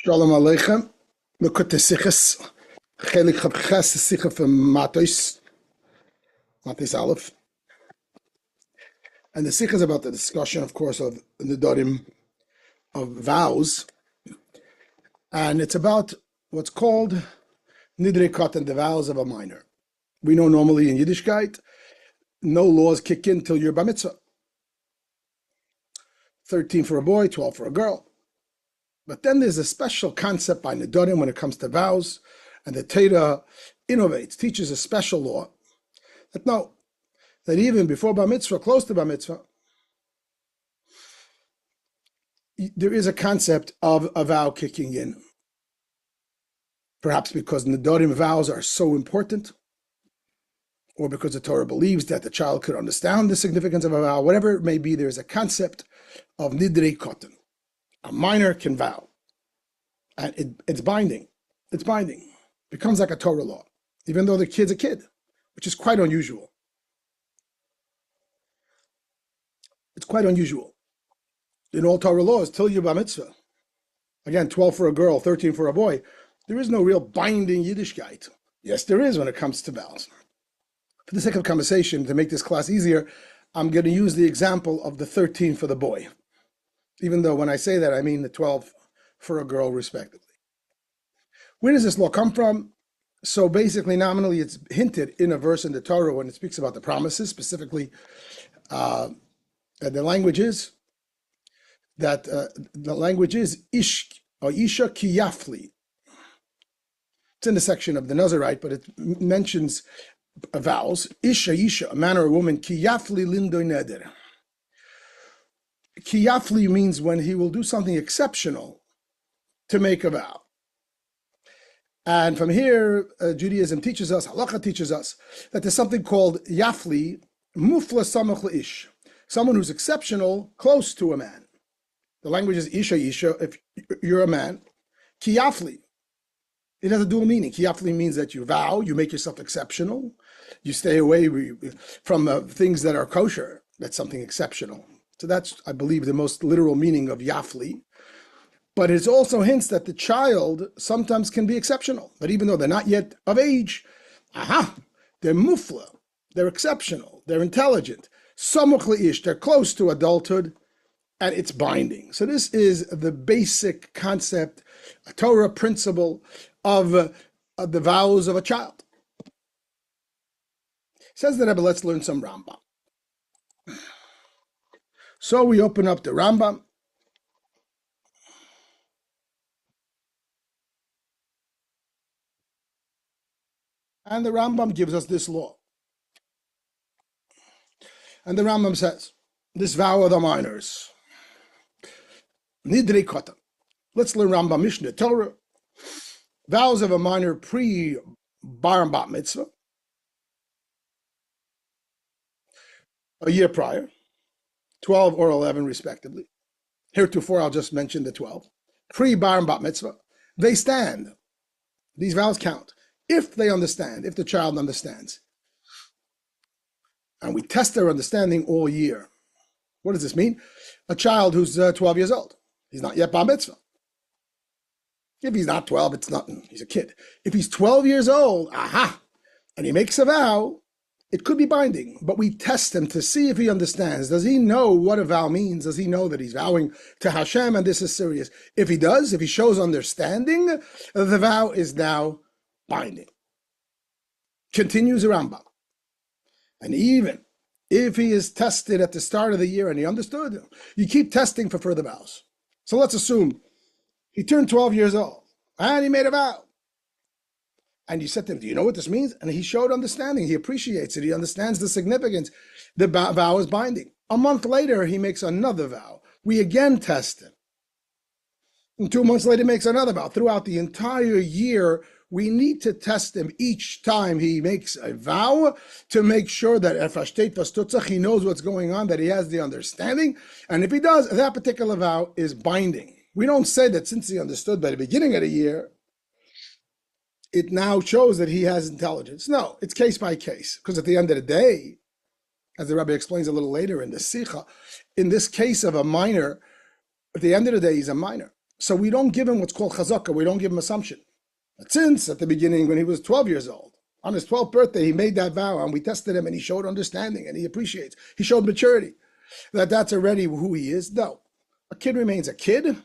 Shalom Aleichem. Look at the Sichas. Chelek Chavches, the Sicha from Matos Aleph. And the Sicha is about the discussion, of course, of the Dorim of vows. And it's about what's called Nidrei Katan, the vows of a minor. We know normally in Yiddishkeit, no laws kick in till you're bar mitzvah. 13 for a boy, 12 for a girl. But then there's a special concept by Nedorim when it comes to vows, and the Torah innovates, teaches a special law that even before bar mitzvah, close to bar mitzvah, there is a concept of a vow kicking in. Perhaps because Nedorim vows are so important, or because the Torah believes that the child could understand the significance of a vow, whatever it may be, there's a concept of Nidrei Katan. A minor can vow, and it's binding. It's binding. It becomes like a Torah law, even though the kid's a kid, which is quite unusual. It's quite unusual. In all Torah laws, till you bar mitzvah, again, 12 for a girl, 13 for a boy, there is no real binding Yiddishkeit. Yes, there is when it comes to vows. For the sake of conversation, to make this class easier, I'm going to use the example of the 13 for the boy, even though when I say that, I mean the 12 for a girl, respectively. Where does this law come from? So basically, nominally, it's hinted in a verse in the Torah when it speaks about the promises, specifically, the language is ish or isha ki yafli. It's in the section of the Nazarite, but it mentions vows. Isha, a man or a woman, ki yafli lindoy neder. Ki yafli means when he will do something exceptional to make a vow. And from here, Judaism teaches us, Halacha teaches us, that there's something called yafli, mufla samach le'ish, someone who's exceptional, close to a man. The language is isha, if you're a man. Ki yafli, it has a dual meaning. Ki yafli means that you vow, you make yourself exceptional, you stay away from things that are kosher. That's something exceptional. So that's, I believe, the most literal meaning of yafli. But it also hints that the child sometimes can be exceptional. But even though they're not yet of age, they're mufla, they're exceptional, they're intelligent. Samuch le'ish, they're close to adulthood, and it's binding. So this is the basic concept, a Torah principle of the vows of a child. Says the Rabbi, let's learn some Rambam. So we open up the Rambam. And the Rambam gives us this law. And the Rambam says, this vow of the minors, Nidrei Katan. Let's learn Rambam Mishnah Torah. Vows of a minor pre-bar and bat mitzvah, a year prior, 12 or 11 respectively. Heretofore, I'll just mention the 12. Pre-bar and bat mitzvah, they stand. These vows count. If they understand, if the child understands. And we test their understanding all year. What does this mean? A child who's 12 years old. He's not yet bar mitzvah. If he's not 12, it's nothing. He's a kid. If he's 12 years old, and he makes a vow, it could be binding. But we test him to see if he understands. Does he know what a vow means? Does he know that he's vowing to Hashem and this is serious? If he does, if he shows understanding, the vow is now binding. Continues the Rambam. And even if he is tested at the start of the year and he understood, you keep testing for further vows. So let's assume he turned 12 years old and he made a vow. And you said to him, do you know what this means? And he showed understanding. He appreciates it. He understands the significance. The vow is binding. A month later, he makes another vow. We again test him. And 2 months later, he makes another vow. Throughout the entire year, we need to test him each time he makes a vow to make sure that he knows what's going on, that he has the understanding. And if he does, that particular vow is binding. We don't say that since he understood by the beginning of the year, it now shows that he has intelligence. No, it's case by case. Because at the end of the day, as the Rabbi explains a little later in the Sicha, in this case of a minor, at the end of the day, he's a minor. So we don't give him what's called chazakah. We don't give him assumption. But since at the beginning, when he was 12 years old, on his 12th birthday, he made that vow, and we tested him, and he showed understanding, and he appreciates. He showed maturity. That's already who he is. No, a kid remains a kid,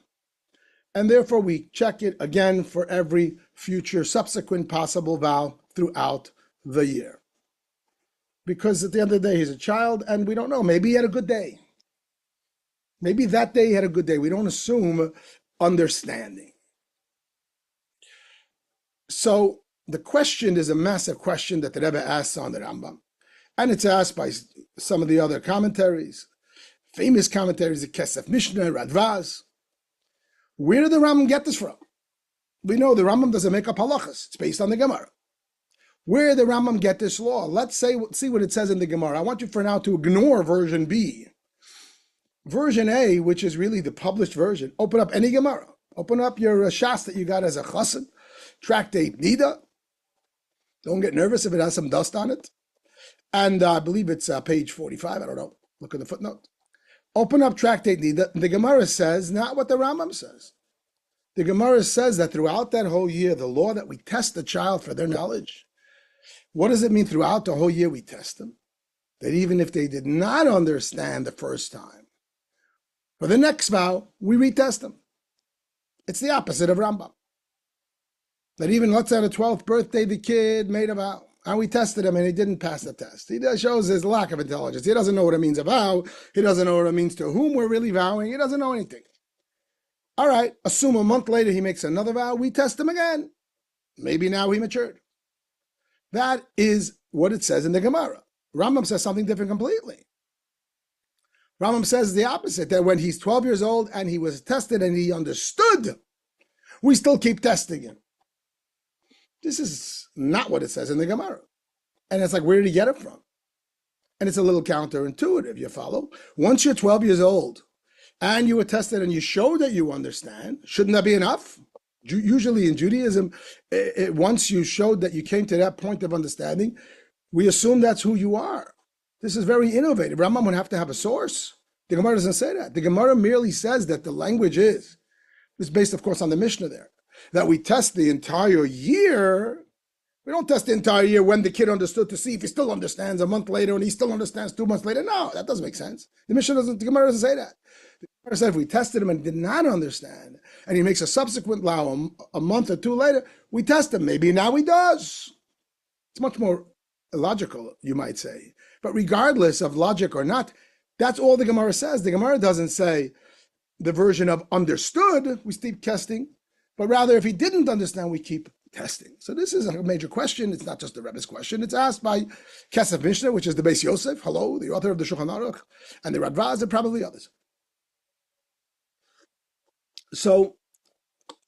and therefore we check it again for every future subsequent possible vow throughout the year. Because at the end of the day, he's a child, and we don't know. Maybe he had a good day. Maybe that day he had a good day. We don't assume understanding. So the question is a massive question that the Rebbe asks on the Rambam. And it's asked by some of the other commentaries, famous commentaries, the Kesef Mishnah, Radvaz. Where did the Rambam get this from? We know the Rambam doesn't make up halachas. It's based on the Gemara. Where did the Rambam get this law? Let's see what it says in the Gemara. I want you for now to ignore version B. Version A, which is really the published version, open up any Gemara. Open up your Shas that you got as a chassan, tractate Nida. Don't get nervous if it has some dust on it. And I believe it's page 45. I don't know. Look at the footnote. Open up tractate Nida. The Gemara says not what the Rambam says. The Gemara says that throughout that whole year, the law that we test the child for their knowledge. What does it mean throughout the whole year we test them? That even if they did not understand the first time, for the next vow, we retest them. It's the opposite of Rambam. That even, let's say, on the 12th birthday, the kid made a vow, and we tested him, and he didn't pass the test. He shows his lack of intelligence. He doesn't know what it means a vow. He doesn't know what it means to whom we're really vowing. He doesn't know anything. All right, assume a month later he makes another vow. We test him again. Maybe now he matured. That is what it says in the Gemara. Rambam says something different completely. Rambam says the opposite, that when he's 12 years old and he was tested and he understood, we still keep testing him. This is not what it says in the Gemara. And it's like, where did he get it from? And it's a little counterintuitive, you follow? Once you're 12 years old and you were tested and you show that you understand, shouldn't that be enough? Usually in Judaism, once you showed that you came to that point of understanding, we assume that's who you are. This is very innovative. Rambam would have to have a source. The Gemara doesn't say that. The Gemara merely says that the language is based, of course, on the Mishnah there, that we test the entire year. We don't test the entire year when the kid understood to see if he still understands a month later and he still understands 2 months later. No, that doesn't make sense. The Gemara doesn't say that. The Gemara said if we tested him and did not understand, and he makes a subsequent vow a month or two later, we test him. Maybe now he does. It's much more illogical, you might say. But regardless of logic or not, that's all the Gemara says. The Gemara doesn't say the version of understood, we keep testing, but rather if he didn't understand, we keep testing. So this is a major question. It's not just the Rebbe's question. It's asked by Kesef Mishnah, which is the Beis Yosef, the author of the Shulchan Aruch, and the Radvaz, and probably others. So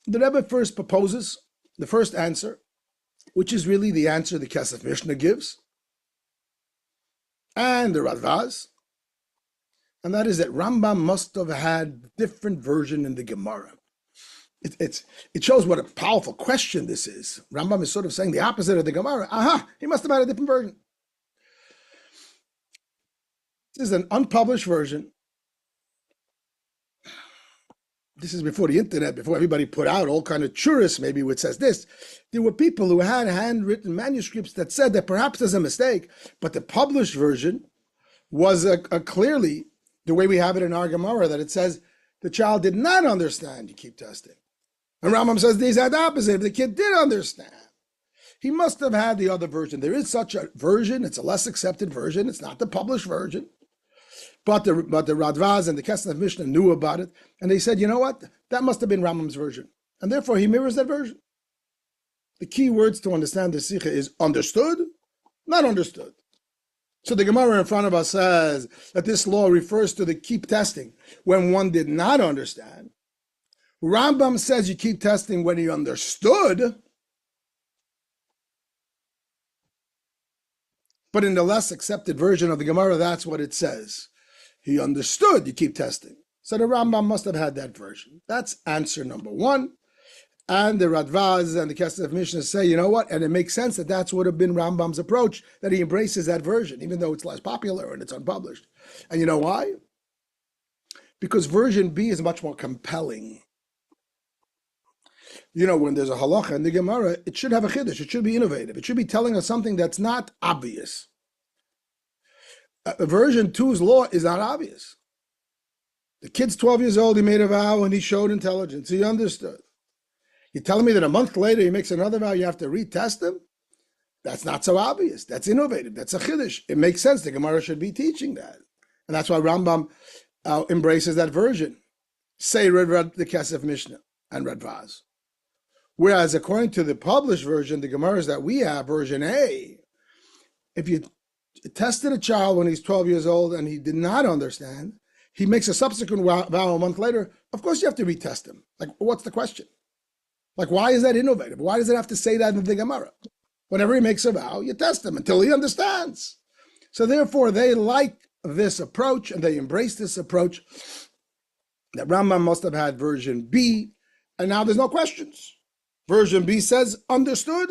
the Rebbe first proposes the first answer, which is really the answer the Kesef Mishnah gives, and the Radvaz, and that is that Rambam must have had different version in the Gemara. It shows what a powerful question this is. Rambam is sort of saying the opposite of the Gemara. Aha, he must have had a different version. This is an unpublished version. This is before the internet, before everybody put out all kind of churros, maybe which says this. There were people who had handwritten manuscripts that said that perhaps there's a mistake, but the published version was clearly the way we have it in our Gemara, that it says the child did not understand, you keep testing. And Rambam says the exact opposite. If the kid did understand, he must have had the other version. There is such a version. It's a less accepted version. It's not the published version. But the Radvaz and the Kesef Mishnah knew about it. And they said, you know what? That must have been Rambam's version. And therefore, he mirrors that version. The key words to understand the Sicha is understood, not understood. So the Gemara in front of us says that this law refers to the keep testing when one did not understand. Rambam says you keep testing when he understood. But in the less accepted version of the Gemara, that's what it says. He understood, you keep testing. So the Rambam must have had that version. That's answer number one. And the Radvaz and the Kesef Mishnah say, you know what? And it makes sense that that's would have been Rambam's approach, that he embraces that version, even though it's less popular and it's unpublished. And you know why? Because version B is much more compelling. when there's a halacha in the Gemara, it should have a chiddush. It should be innovative. It should be telling us something that's not obvious. Version 2's law is not obvious. The kid's 12 years old, he made a vow and he showed intelligence. He understood. You're telling me that a month later he makes another vow, you have to retest him? That's not so obvious. That's innovative. That's a chiddush. It makes sense. The Gemara should be teaching that. And that's why Rambam embraces that version. Say read the Kesef Mishnah and read Vaz. Whereas according to the published version, the Gemaras that we have, version A, if you tested a child when he's 12 years old and he did not understand, he makes a subsequent vow a month later, of course you have to retest him. Like, what's the question? Like, why is that innovative? Why does it have to say that in the Gemara? Whenever he makes a vow, you test him until he understands. So therefore, they like this approach and they embrace this approach that Rambam must have had version B, and now there's no questions. Version B says understood.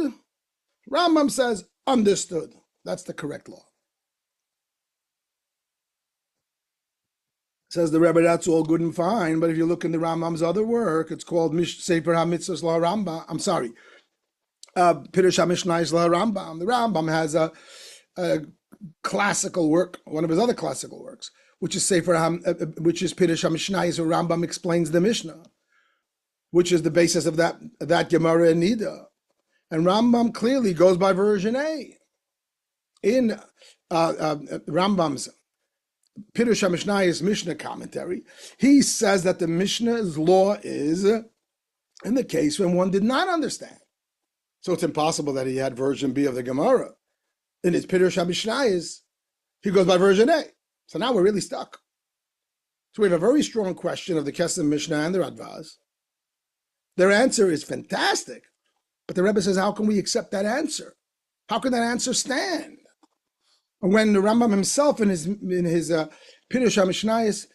Rambam says understood. That's the correct law. Says the Rebbe, that's all good and fine, but if you look in the Rambam's other work, it's called Sefer HaMitzvos La Rambam. I'm sorry, Pirush HaMishnayos La Rambam. The Rambam has a classical work, one of his other classical works, which is Pirush HaMishnayos, where Rambam explains the Mishnah, which is the basis of that Gemara in Nida. And Rambam clearly goes by version A. In Rambam's Pirush HaMishnayos Mishnah commentary, he says that the Mishnah's law is in the case when one did not understand. So it's impossible that he had version B of the Gemara. In his Pirush HaMishnayos, he goes by version A. So now we're really stuck. So we have a very strong question of the Kesef Mishnah and the Radvaz. Their answer is fantastic, but the Rebbe says, how can we accept that answer? How can that answer stand? And when the Rambam himself in his Pirush HaMishnayos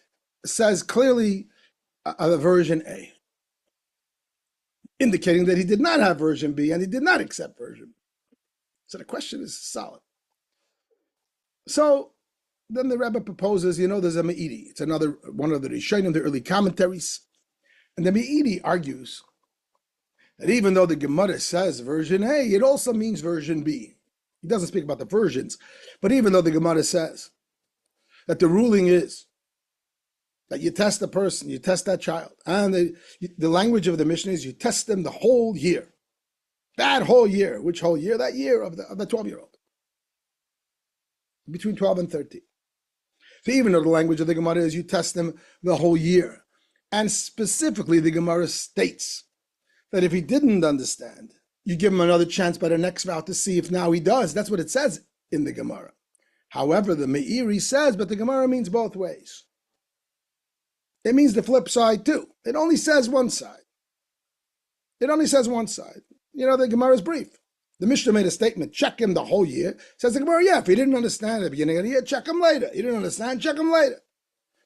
says clearly version A, indicating that he did not have version B and he did not accept version B. So the question is solid. So then the Rebbe proposes, there's a Me'iri. It's another one of the Rishonim, the early commentaries. And the Me'iri argues that even though the Gemara says version A, it also means version B. He doesn't speak about the versions, but even though the Gemara says that the ruling is that you test the person, you test that child, and the language of the Mishnah is you test them the whole year. That whole year. Which whole year? That year of the 12-year-old. Between 12 and 13. So even though the language of the Gemara is you test them the whole year, and specifically the Gemara states that if he didn't understand, you give him another chance by the next vow to see if now he does. That's what it says in the Gemara. However, the Me'iri says, but the Gemara means both ways. It means the flip side too. It only says one side. It only says one side. The Gemara is brief. The Mishnah made a statement, check him the whole year. Says the Gemara, yeah, if he didn't understand at the beginning of the year, check him later. He didn't understand, check him later.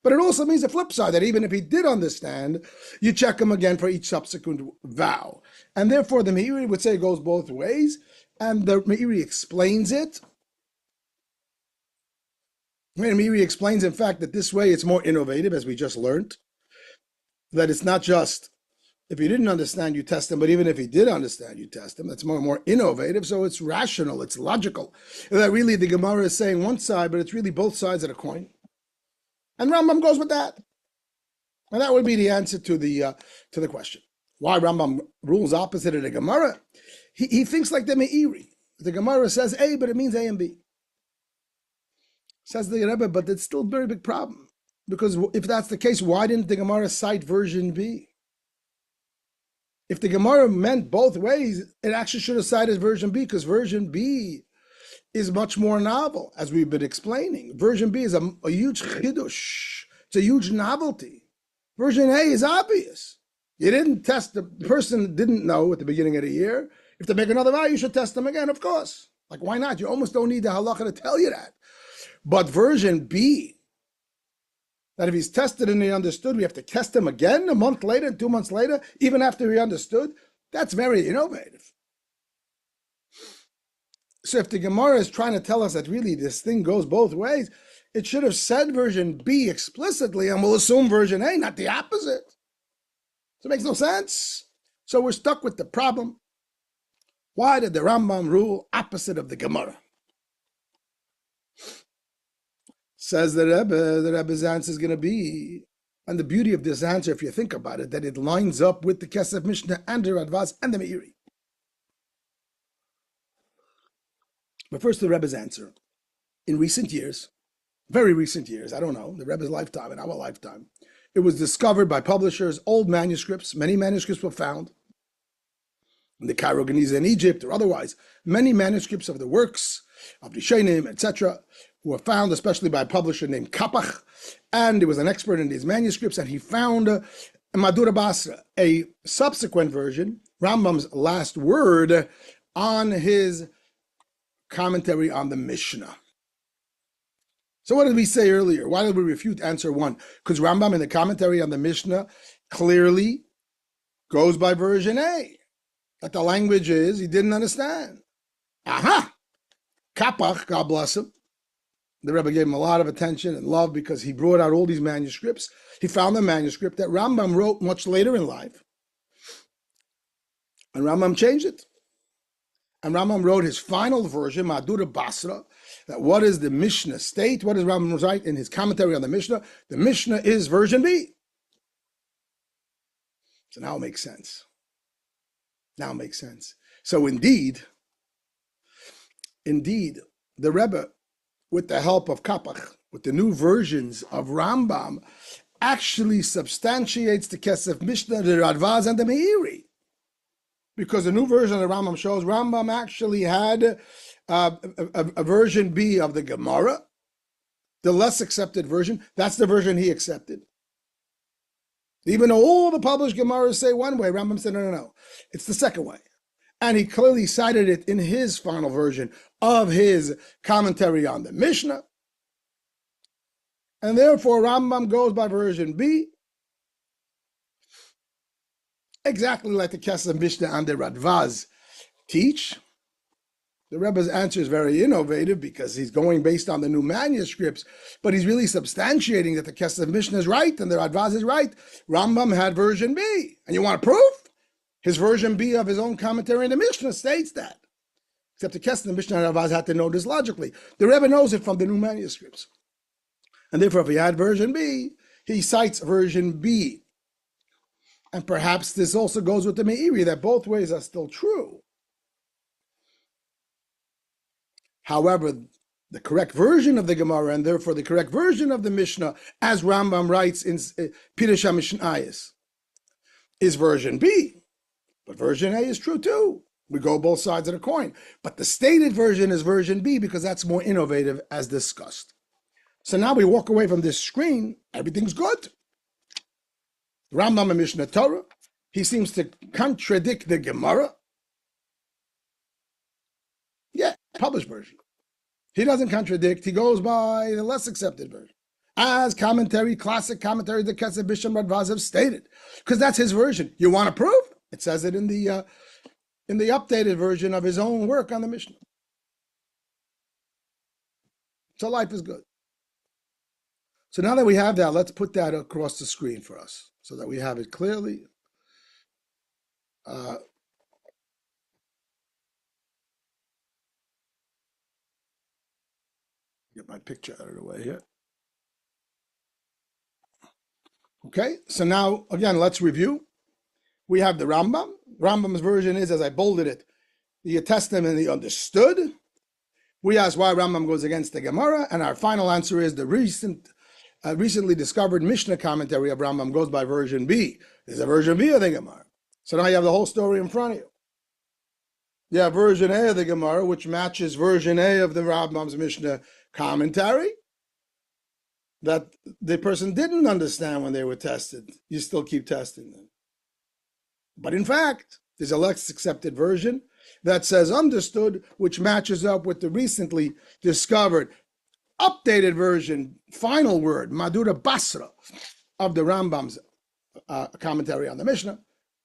But it also means the flip side, that even if he did understand, you check him again for each subsequent vow. And therefore, the Me'iri would say it goes both ways, and the Me'iri explains it. The Me'iri explains, in fact, that this way it's more innovative, as we just learned, that it's not just, if he didn't understand, you test him, but even if he did understand, you test him. That's more innovative, so it's rational, it's logical. And that really the Gemara is saying one side, but it's really both sides of the coin. And Rambam goes with that. And that would be the answer to the question. Why Rambam rules opposite of the Gemara? He thinks like the Me'iri. The Gemara says A, but it means A and B. Says the Rebbe, but it's still a very big problem. Because if that's the case, why didn't the Gemara cite version B? If the Gemara meant both ways, it actually should have cited version B, because version B is much more novel, as we've been explaining. Version B is a huge chidush. It's a huge novelty. Version A is obvious. You didn't test, the person didn't know at the beginning of the year. If they make another vow, you should test them again, of course. Like, why not? You almost don't need the halacha to tell you that. But version B, that if he's tested and he understood, we have to test him again a month later, 2 months later, even after he understood, that's very innovative. So if the Gemara is trying to tell us that really this thing goes both ways, it should have said version B explicitly, and we'll assume version A, not the opposite. So it makes no sense. So we're stuck with the problem. Why did the Rambam rule opposite of the Gemara? Says the Rebbe's answer is going to be, and the beauty of this answer, if you think about it, that it lines up with the Kesef Mishnah and the Radvaz and the Meiri. But first, the Rebbe's answer. In recent years, very recent years, I don't know, the Rebbe's lifetime and our lifetime, it was discovered by publishers, old manuscripts, many manuscripts were found in the Cairo Geniza in Egypt or otherwise. Many manuscripts of the works of Rishonim, etc., were found, especially by a publisher named Kapach, and he was an expert in these manuscripts, and he found Madura Basra, a subsequent version, Rambam's last word, on his commentary on the Mishnah. So what did we say earlier? Why did we refute answer one? Because Rambam in the commentary on the Mishnah clearly goes by version A. That the language is, he didn't understand. Aha! Kapach, God bless him. The Rebbe gave him a lot of attention and love because he brought out all these manuscripts. He found a manuscript that Rambam wrote much later in life. And Rambam changed it. And Rambam wrote his final version, Madura Basra, that what is the Mishnah state? What does Rambam write in his commentary on the Mishnah? The Mishnah is version B. So now it makes sense. Now it makes sense. So indeed, the Rebbe, with the help of Kapach, with the new versions of Rambam, actually substantiates the Kesef Mishnah, the Radvaz, and the Meiri. Because the new version of the Rambam shows Rambam actually had a version B of the Gemara, the less accepted version. That's the version he accepted. Even though all the published Gemaras say one way, Rambam said, no. It's the second way. And he clearly cited it in his final version of his commentary on the Mishnah. And therefore, Rambam goes by version B, exactly like the Kesef Mishnah and the Radvaz teach. The Rebbe's answer is very innovative because he's going based on the new manuscripts, but he's really substantiating that the Kesef Mishnah is right and the Radvaz is right. Rambam had version B. And you want a proof? His version B of his own commentary in the Mishnah states that. Except the Kesef Mishnah and Radvaz had to know this logically. The Rebbe knows it from the new manuscripts. And therefore, if he had version B, he cites version B. And perhaps this also goes with the Meiri, that both ways are still true. However, the correct version of the Gemara, and therefore the correct version of the Mishnah, as Rambam writes in Pirush HaMishnayos, is version B. But version A is true too. We go both sides of the coin. But the stated version is version B because that's more innovative, as discussed. So now we walk away from this screen, everything's good. Rambam and Mishnah Torah, he seems to contradict the Gemara. Yeah, published version. He doesn't contradict, he goes by the less accepted version. As commentary, classic commentary, the Kesef Mishnah Radvaz have stated. Because that's his version. You want a proof? It says it in the updated version of his own work on the Mishnah. So life is good. So now that we have that, let's put that across the screen for us so that we have it clearly. Get my picture out of the way here. Okay, so now, again, let's review. We have the Rambam. Rambam's version is, as I bolded it, the Testament and the understood. We ask why Rambam goes against the Gemara, and our final answer is the recently discovered Mishnah commentary of Rambam goes by version B. There's a version B of the Gemara. So now you have the whole story in front of you. You have version A of the Gemara, which matches version A of the Rambam's Mishnah commentary, that the person didn't understand when they were tested. You still keep testing them. But in fact, there's a less accepted version that says understood, which matches up with the recently discovered updated version, final word, Madura Basra, of the Rambam's commentary on the Mishnah,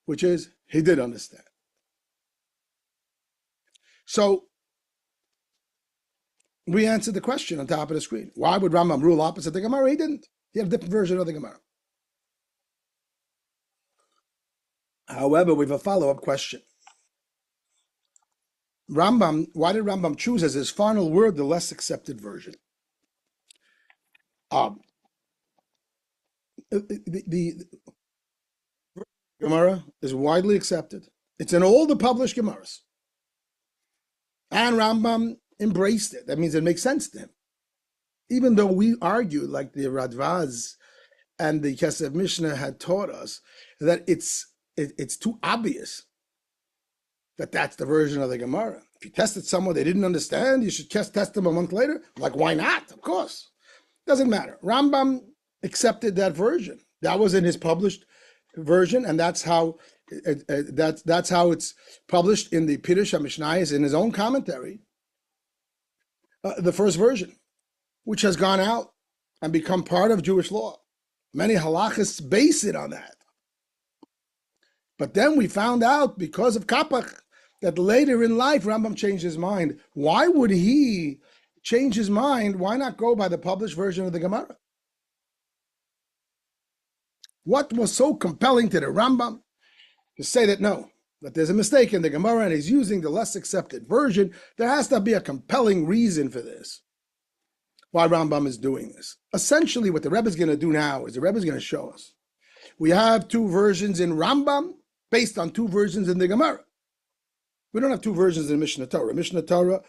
which is he did understand. So we answered the question on top of the screen. Why would Rambam rule opposite the Gemara? He didn't. He had a different version of the Gemara. However, we have a follow-up question. Why did Rambam choose as his final word the less accepted version? The Gemara is widely accepted. It's in all the published Gemaras. And Rambam embraced it. That means it makes sense to him. Even though we argue, like the Radvaz and the Kesef Mishnah had taught us, that it's too obvious that that's the version of the Gemara. If you tested someone they didn't understand, you should test them a month later. Like, why not? Of course. Doesn't matter. Rambam accepted that version. That was in his published version, and that's how it's published in the Pirush HaMishnayos in his own commentary. The first version, which has gone out and become part of Jewish law. Many halachists base it on that. But then we found out, because of Kapach, that later in life Rambam changed his mind. Why would he change his mind? Why not go by the published version of the Gemara? What was so compelling to the Rambam to say that no, that there's a mistake in the Gemara and he's using the less accepted version? There has to be a compelling reason for this, why Rambam is doing this. Essentially, what the Rebbe is going to do now is the Rebbe is going to show us. We have two versions in Rambam based on two versions in the Gemara. We don't have two versions in Mishnah Torah. Mishnah Torah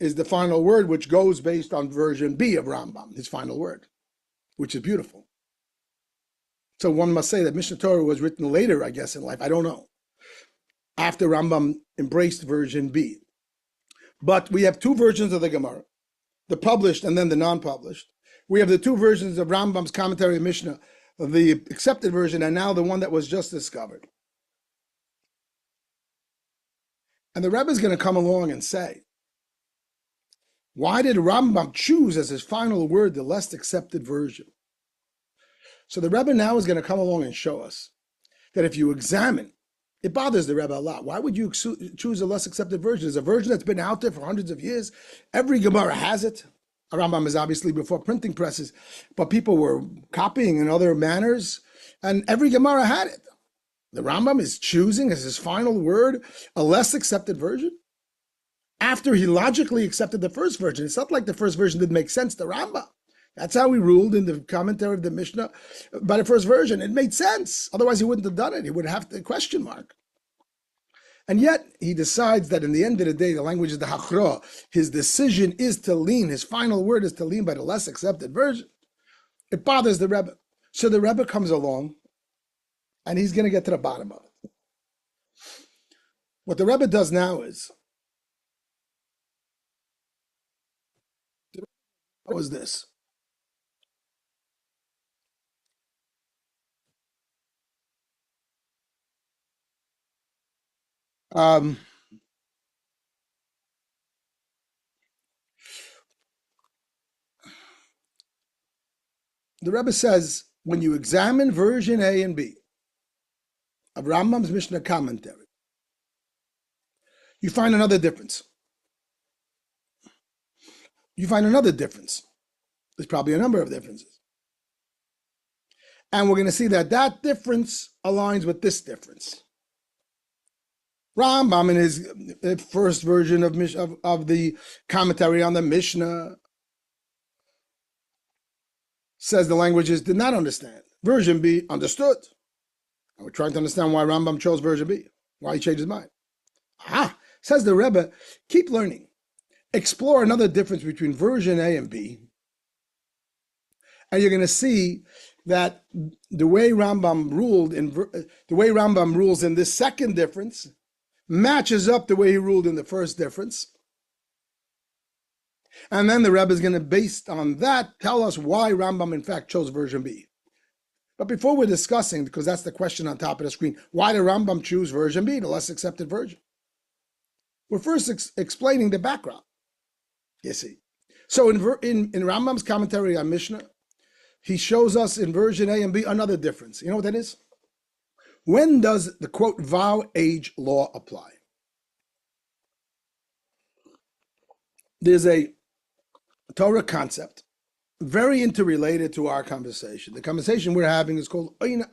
is the final word, which goes based on version B of Rambam, his final word, which is beautiful. So one must say that Mishnah Torah was written later, I guess, in life. I don't know. After Rambam embraced version B. But we have two versions of the Gemara, the published and then the non-published. We have the two versions of Rambam's commentary of Mishnah, the accepted version, and now the one that was just discovered. And the Rebbe is going to come along and say, why did Rambam choose as his final word the less accepted version? So the Rebbe now is going to come along and show us that if you examine, it bothers the Rebbe a lot. Why would you choose a less accepted version? It's a version that's been out there for hundreds of years. Every Gemara has it. Rambam is obviously before printing presses, but people were copying in other manners, and every Gemara had it. The Rambam is choosing as his final word a less accepted version after he logically accepted the first version. It's not like the first version didn't make sense to Rambam. That's how he ruled in the commentary of the Mishnah by the first version. It made sense. Otherwise, he wouldn't have done it. He would have the question mark. And yet, he decides that in the end of the day, the language is the hachra. His decision is to lean, his final word is to lean by the less accepted version. It bothers the Rebbe. So the Rebbe comes along, and he's going to get to the bottom of it. What the Rebbe does now is, what was this? The Rebbe says, when you examine version A and B of Rambam's Mishnah commentary, you find another difference. You find another difference. There's probably a number of differences. And we're going to see that that difference aligns with this difference. Rambam, in his first version of the commentary on the Mishnah, says the languages did not understand. Version B understood. And we're trying to understand why Rambam chose version B, why he changed his mind. Says the Rebbe, keep learning. Explore another difference between version A and B. And you're going to see that the way Rambam rules in this second difference matches up the way he ruled in the first difference. And then the Rebbe is going to, based on that, tell us why Rambam in fact chose version B. But before we're discussing, because that's the question on top of the screen, why did Rambam choose version B, the less accepted version? We're first explaining the background, you see. So in Rambam's commentary on Mishnah, he shows us in version A and B another difference. You know what that is? When does the, quote, vow age law apply? There's a Torah concept very interrelated to our conversation. The conversation we're having is called the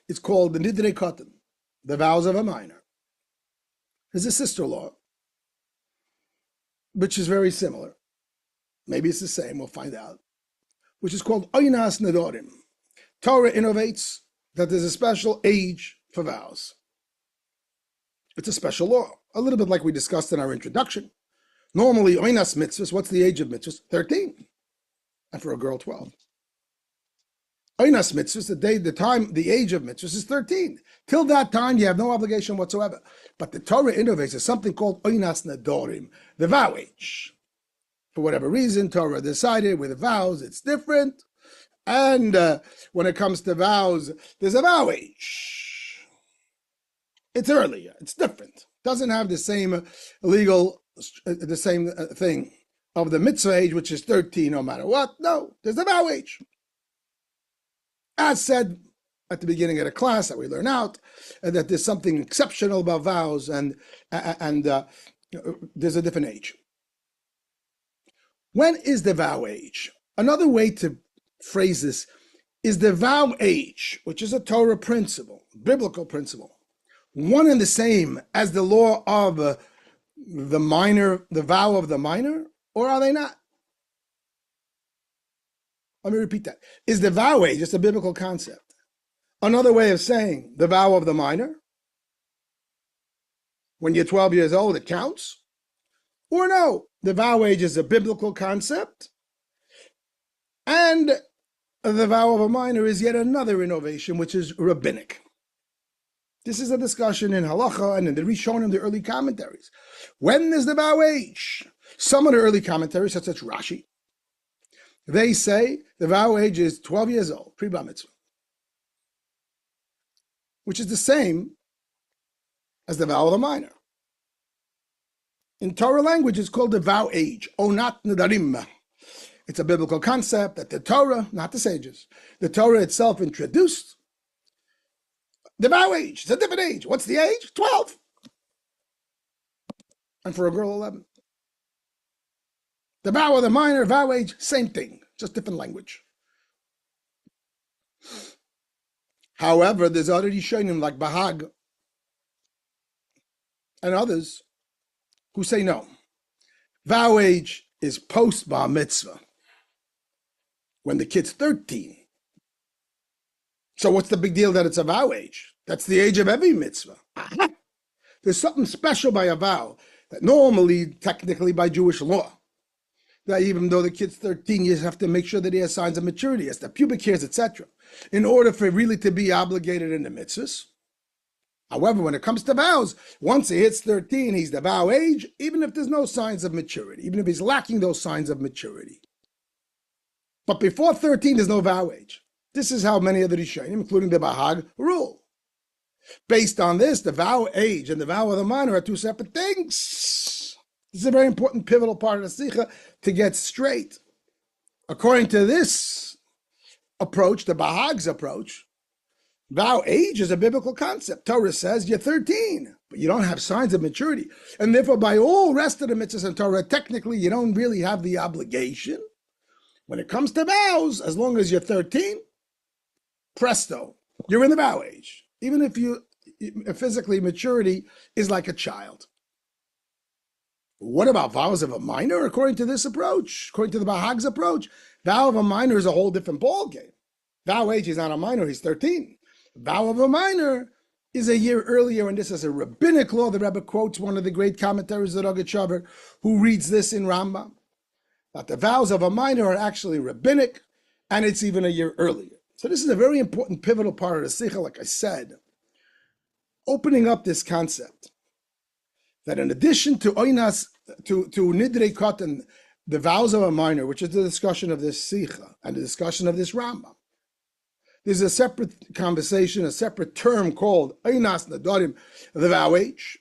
Nidrei Katan. the vows of a minor. There's a sister-in-law, which is very similar. Maybe it's the same, we'll find out. Which is called Oynas Nedorim. Torah innovates that there's a special age for vows. It's a special law, a little bit like we discussed in our introduction. Normally, Oynas mitzvahs, what's the age of mitzvahs? 13. And for a girl, 12. Oynas mitzvahs, the age of mitzvahs is 13. Till that time, you have no obligation whatsoever. But the Torah innovates is something called Oynas Nedorim, the vow age. For whatever reason, Torah decided with vows it's different. And when it comes to vows, there's a vow age. It's earlier. It's different. Doesn't have the same thing of the mitzvah age, which is 13 no matter what. No, there's a vow age. As said at the beginning of the class that we learn out, that there's something exceptional about vows and there's a different age. When is the vow age? Another way to phrase this is the vow age, which is a Torah principle, biblical principle, one and the same as the law of the minor, the vow of the minor, or are they not? Let me repeat that. Is the vow age just a biblical concept? Another way of saying the vow of the minor, when you're 12 years old, it counts? Or no, the vow age is a biblical concept, and the vow of a minor is yet another innovation, which is rabbinic. This is a discussion in halacha and in the Rishonim, the early commentaries. When is the vow age? Some of the early commentaries, such as Rashi, they say the vow age is 12 years old, pre-bar mitzvah, which is the same as the vow of the minor. In Torah language, it's called the vow age, onat nedarim. It's a biblical concept that the Torah, not the sages, the Torah itself introduced. The vow age, it's a different age. What's the age? 12. And for a girl, 11. The vow of the minor, vow age, same thing, just different language. However, there's other Rishonim like Bahag and others who say no. Vow age is post bar mitzvah, when the kid's 13. So what's the big deal that it's a vow age? That's the age of every mitzvah. There's something special by a vow that normally, technically by Jewish law, that even though the kid's 13, you have to make sure that he has signs of maturity, has the pubic hairs, etc., in order for really to be obligated in the mitzvahs. However, when it comes to vows, once he hits 13, he's the vow age, even if there's no signs of maturity, even if he's lacking those signs of maturity. But before 13, there's no vow age. This is how many of the Rishonim, including the Bahag, rule. Based on this, the vow age and the vow of the minor are two separate things. This is a very important pivotal part of the Sicha to get straight. According to this approach, the Bahag's approach, vow age is a biblical concept. Torah says you're 13, but you don't have signs of maturity. And therefore, by all rest of the mitzvahs in Torah, technically, you don't really have the obligation. When it comes to vows, as long as you're 13, presto, you're in the vow age. Even if you physically maturity is like a child. What about vows of a minor? According to this approach, according to the Bahag's approach, vow of a minor is a whole different ballgame. Vow age is not a minor, he's 13. Vow of a minor is a year earlier, and this is a rabbinic law. The Rebbe quotes one of the great commentaries of Rogat Shaver, who reads this in Rambam, that the vows of a minor are actually rabbinic, and it's even a year earlier. So this is a very important pivotal part of the Sicha, like I said, opening up this concept that in addition to Oynas, to Nidrei Katan, the vows of a minor, which is the discussion of this Sicha and the discussion of this Rambam, there's a separate conversation, a separate term called Oynas Nedarim, the vow age.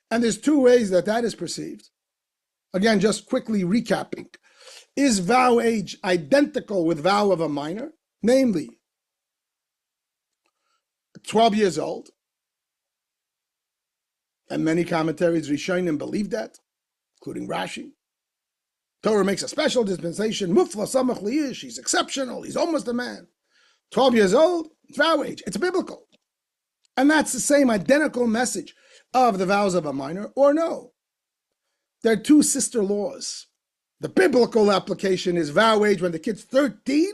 And there's two ways that that is perceived. Again, just quickly recapping. Is vow age identical with vow of a minor? Namely, 12 years old. And many commentaries, Rishonim, believe that, including Rashi. Torah makes a special dispensation. Mufla samach liyish. He's exceptional. He's almost a man. 12 years old, it's vow age. It's biblical. And that's the same identical message of the vows of a minor, or no? There are two sister laws. The biblical application is vow age when the kid's 13.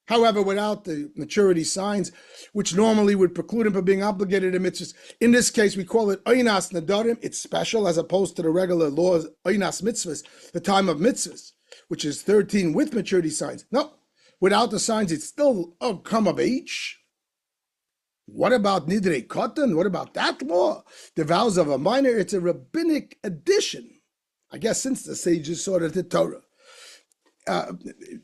However, without the maturity signs, which normally would preclude him from being obligated to mitzvahs. In this case, we call it oinas nadarim. It's special as opposed to the regular laws, oinas mitzvahs, the time of mitzvahs, which is 13 with maturity signs. No, without the signs, it's still a come of age. What about nidrei katan? What about that law? The vows of a minor, it's a rabbinic addition. I guess since the sages saw that the Torah,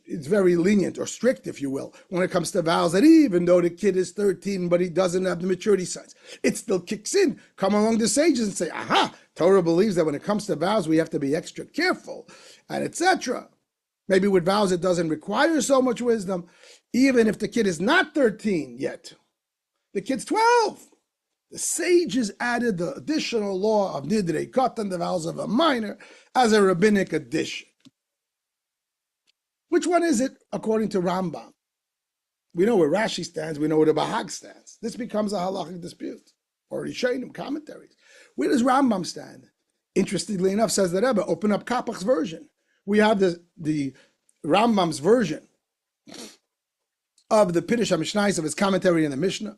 it's very lenient or strict, if you will, when it comes to vows, that even though the kid is 13, but he doesn't have the maturity signs, it still kicks in. Come along the sages and say, aha, Torah believes that when it comes to vows, we have to be extra careful, and etc. Maybe with vows, it doesn't require so much wisdom, even if the kid is not 13 yet. The kid's 12. The sages added the additional law of nidrei katan, the vows of a minor, as a rabbinic addition. Which one is it according to Rambam? We know where Rashi stands, we know where the Bahag stands. This becomes a halachic dispute, or Rishonim commentaries. Where does Rambam stand? Interestingly enough, says the Rebbe, open up Kapach's version. We have the Rambam's version of the Pirush HaMishnayos of his commentary in the Mishnah,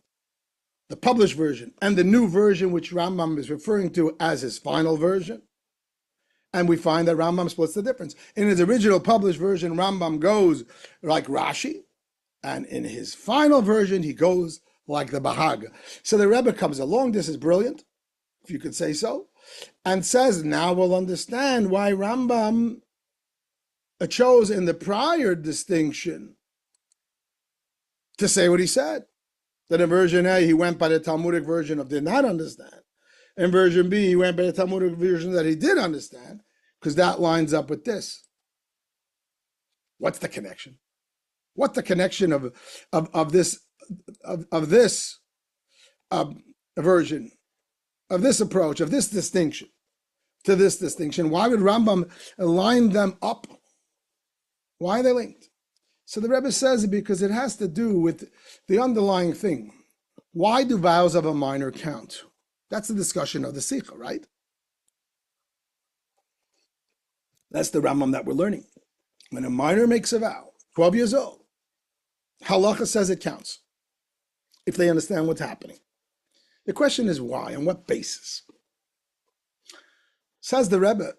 the published version, and the new version, which Rambam is referring to as his final version. And we find that Rambam splits the difference. In his original published version, Rambam goes like Rashi, and in his final version, he goes like the Bahag. So the Rebbe comes along, this is brilliant, if you could say so, and says, now we'll understand why Rambam chose in the prior distinction to say what he said. That in version A, he went by the Talmudic version of did not understand. In version B, he went by the Talmudic version that he did understand, because that lines up with this. What's the connection? What's the connection of this version, of this approach, of this distinction to this distinction? Why would Rambam line them up? Why are they linked? So the Rebbe says because it has to do with the underlying thing. Why do vows of a minor count? That's the discussion of the Sicha, right? That's the Rambam that we're learning. When a minor makes a vow, 12 years old, halacha says it counts, if they understand what's happening. The question is why, on what basis? Says the Rebbe,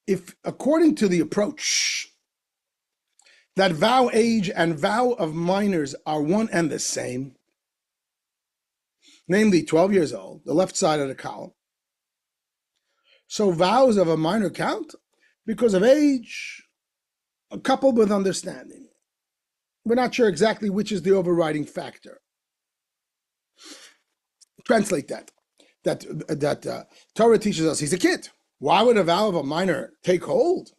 if according to the approach that vow age and vow of minors are one and the same, namely 12 years old, the left side of the column, so vows of a minor count because of age, coupled with understanding. We're not sure exactly which is the overriding factor. Translate that. That Torah teaches us he's a kid. Why would a vow of a minor take hold?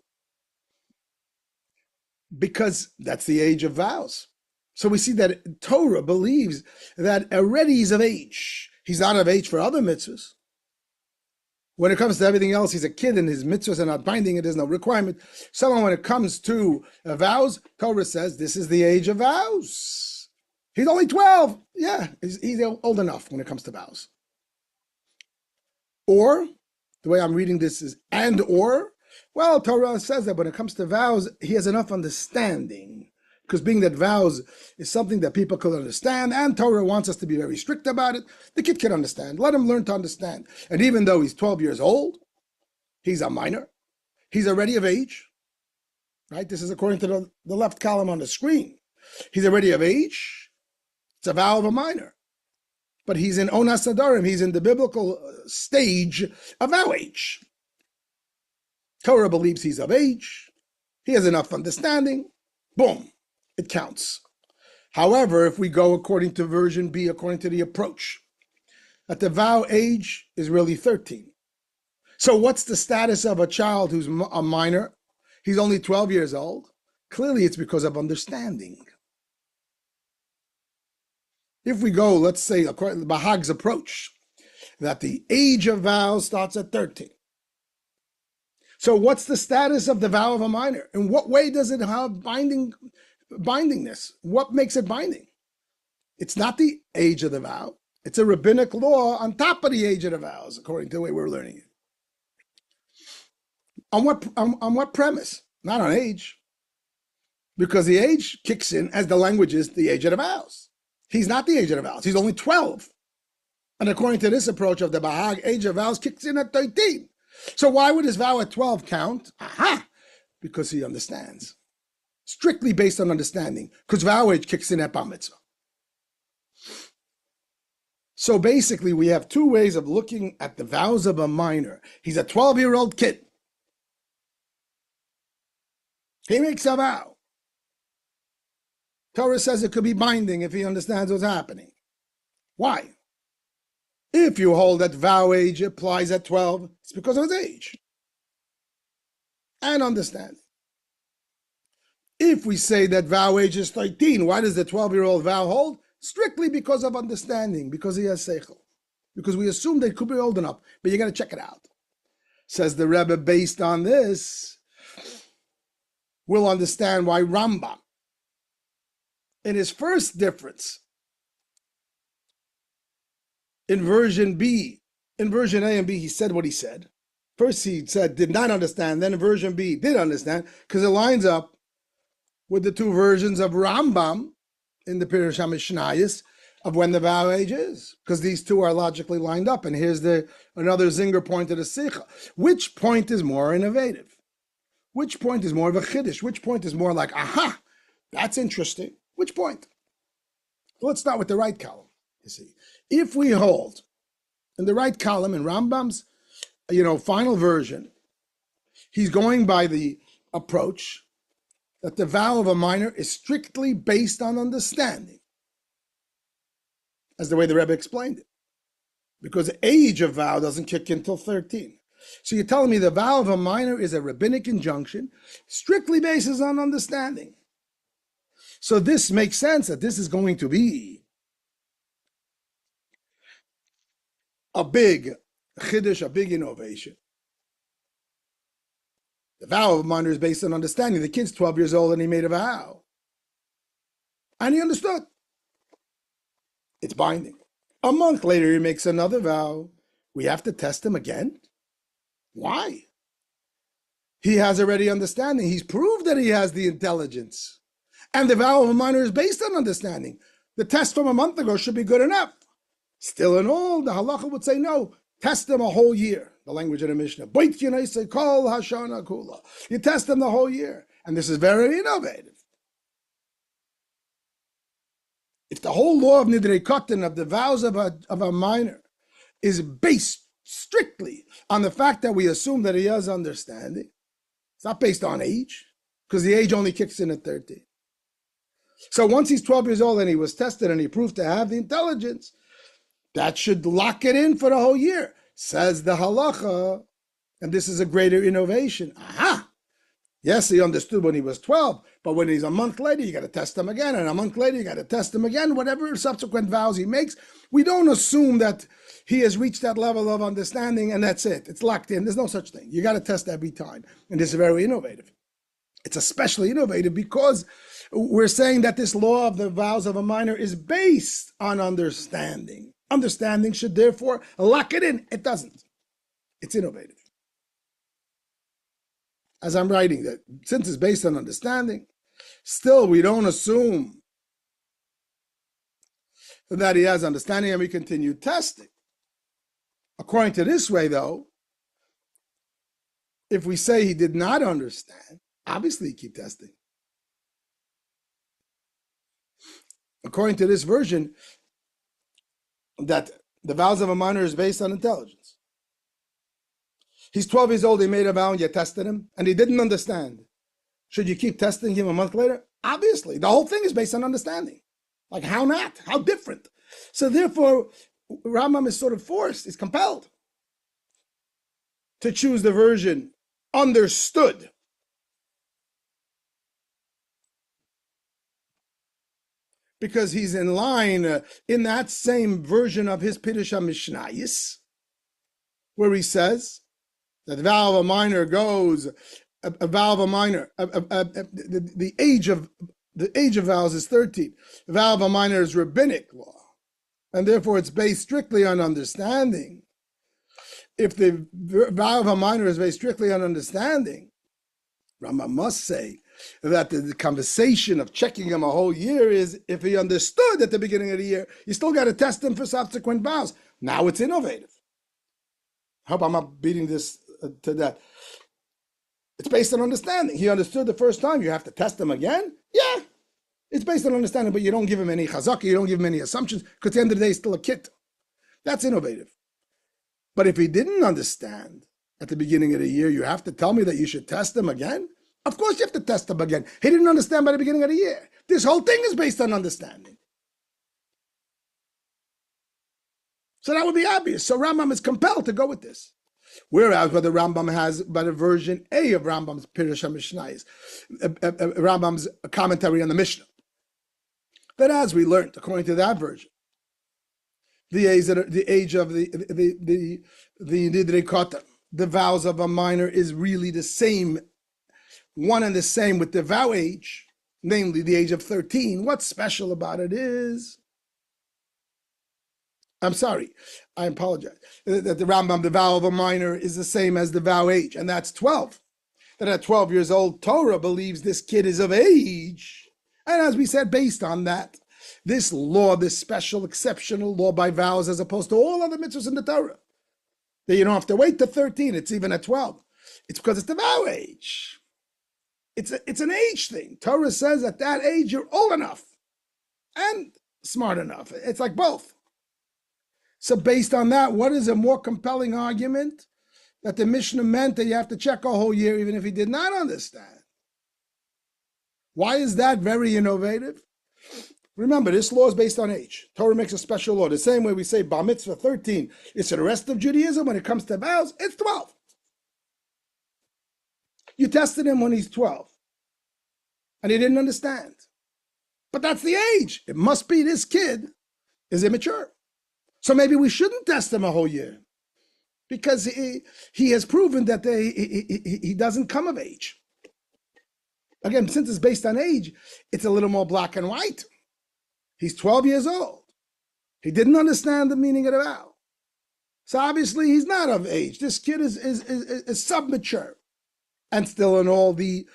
Because that's the age of vows. So we see that Torah believes that already he's of age. He's not of age for other mitzvahs. When it comes to everything else, he's a kid and his mitzvahs are not binding. There's no requirement. So when it comes to vows, Torah says this is the age of vows. He's only 12. Yeah, he's old enough when it comes to vows. Or, the way I'm reading this is well, Torah says that when it comes to vows, he has enough understanding. Because being that vows is something that people could understand, and Torah wants us to be very strict about it, the kid can understand. Let him learn to understand. And even though he's 12 years old, he's a minor. He's already of age. Right? This is according to the left column on the screen. He's already of age. It's a vow of a minor. But he's in Onas Nadarim. He's in the biblical stage of vow age. Torah believes he's of age. He has enough understanding. Boom. It counts. However, if we go according to version B, according to the approach, that the vow age is really 13. So what's the status of a child who's a minor? He's only 12 years old. Clearly, it's because of understanding. If we go, let's say, according to Bahag's approach, that the age of vows starts at 13. So what's the status of the vow of a minor? In what way does it have bindingness? What makes it binding? It's not the age of the vow. It's a rabbinic law on top of the age of the vows, according to the way we're learning it. On what premise? Not on age. Because the age kicks in as the language is the age of the vows. He's not the age of the vows. He's only 12. And according to this approach of the Bahag, age of vows kicks in at 13. So why would his vow at 12 count? Aha! Because he understands. Strictly based on understanding. Because vow age kicks in at Bar Mitzvah. So basically, we have two ways of looking at the vows of a minor. He's a 12-year-old kid. He makes a vow. Torah says it could be binding if he understands what's happening. Why? If you hold that vow age applies at 12, it's because of his age and understanding. If we say that vow age is 13, why does the 12-year-old vow hold? Strictly because of understanding, because he has seichel. Because we assume they could be old enough, but you got to check it out. Says the Rebbe, based on this, we'll understand why Rambam, in his first difference, in version B, in version A and B, he said what he said. First he said, did not understand, then in version B, did understand, because it lines up with the two versions of Rambam in the Pirush HaMishnayos of when the vow age is, because these two are logically lined up. And here's another zinger point of the Sicha. Which point is more innovative? Which point is more of a chiddush? Which point is more like, aha, that's interesting? Which point? Well, let's start with the right column, you see. If we hold in the right column in Rambam's, final version, he's going by the approach that the vow of a minor is strictly based on understanding, as the way the Rebbe explained it. Because the age of vow doesn't kick in until 13. So you're telling me the vow of a minor is a rabbinic injunction, strictly based on understanding. So this makes sense that this is going to be a big chiddush, a big innovation. The vow of a minor is based on understanding. The kid's 12 years old and he made a vow. And he understood. It's binding. A month later, he makes another vow. We have to test him again? Why? He has already understanding. He's proved that he has the intelligence. And the vow of a minor is based on understanding. The test from a month ago should be good enough. Still in all, the halacha would say no. Test them a whole year. The language of the Mishnah. You test them the whole year. And this is very innovative. If the whole law of Nidrei Katan, of the vows of a minor, is based strictly on the fact that we assume that he has understanding, it's not based on age, because the age only kicks in at 13. So once he's 12 years old and he was tested and he proved to have the intelligence, that should lock it in for the whole year. Says the halacha, and this is a greater innovation. Aha! Yes, he understood when he was 12, but when he's a month later, you got to test him again, and a month later, you got to test him again. Whatever subsequent vows he makes, we don't assume that he has reached that level of understanding, and that's it. It's locked in. There's no such thing. You got to test every time, and this is very innovative. It's especially innovative because we're saying that this law of the vows of a minor is based on understanding. Understanding should therefore lock it in. It doesn't. It's innovative. As I'm writing that, since it's based on understanding, still we don't assume that he has understanding and we continue testing. According to this way, though, if we say he did not understand, obviously you keep testing. According to this version, that the vows of a minor is based on intelligence. He's 12 years old, he made a vow and you tested him, and he didn't understand. Should you keep testing him a month later? Obviously, the whole thing is based on understanding. Like, how not? How different? So therefore, Rambam is sort of forced, is compelled to choose the version understood. Because he's in line in that same version of his Pirush HaMishnayos, where he says that the vow of a minor goes, a vow of a minor, the age of The age of vows is 13. The vow of a minor is rabbinic law, and therefore it's based strictly on understanding. If the vow of a minor is based strictly on understanding, Rambam must say that the conversation of checking him a whole year is if he understood at the beginning of the year, you still got to test him for subsequent vows. Now it's innovative. I hope I'm not beating this to death. It's based on understanding. He understood the first time. You have to test him again? Yeah. It's based on understanding, but you don't give him any chazaka, you don't give him any assumptions, because at the end of the day, he's still a kid. That's innovative. But if he didn't understand at the beginning of the year, you have to tell me that you should test him again? Of course you have to test him again. He didn't understand by the beginning of the year. This whole thing is based on understanding. So that would be obvious. So Rambam is compelled to go with this. Whereas what the Rambam has, by the version A of Rambam's Pirush HaMishnayos, Rambam's commentary on the Mishnah, that as we learned, according to that version, the age of the Nidrei Kota, the vows of a minor is really the same, one and the same with the vow age, namely the age of 13. What's special about it is, I'm sorry, I apologize, that the Rambam, the vow of a minor is the same as the vow age, and that's 12. That at 12 years old, Torah believes this kid is of age. And as we said, based on that, this law, this special, exceptional law by vows, as opposed to all other mitzvahs in the Torah, that you don't have to wait to 13, it's even at 12. It's because it's the vow age. It's an age thing. Torah says at that age, you're old enough and smart enough. It's like both. So based on that, what is a more compelling argument that the Mishnah meant that you have to check a whole year even if he did not understand? Why is that very innovative? Remember, this law is based on age. Torah makes a special law. The same way we say Bar Mitzvah 13 is for the rest of Judaism. When it comes to vows, it's 12. You tested him when he's 12, and he didn't understand. But that's the age. It must be this kid is immature. So maybe we shouldn't test him a whole year, because he has proven that he doesn't come of age. Again, since it's based on age, it's a little more black and white. He's 12 years old. He didn't understand the meaning of the vow. So obviously he's not of age. This kid is submature. And still in all the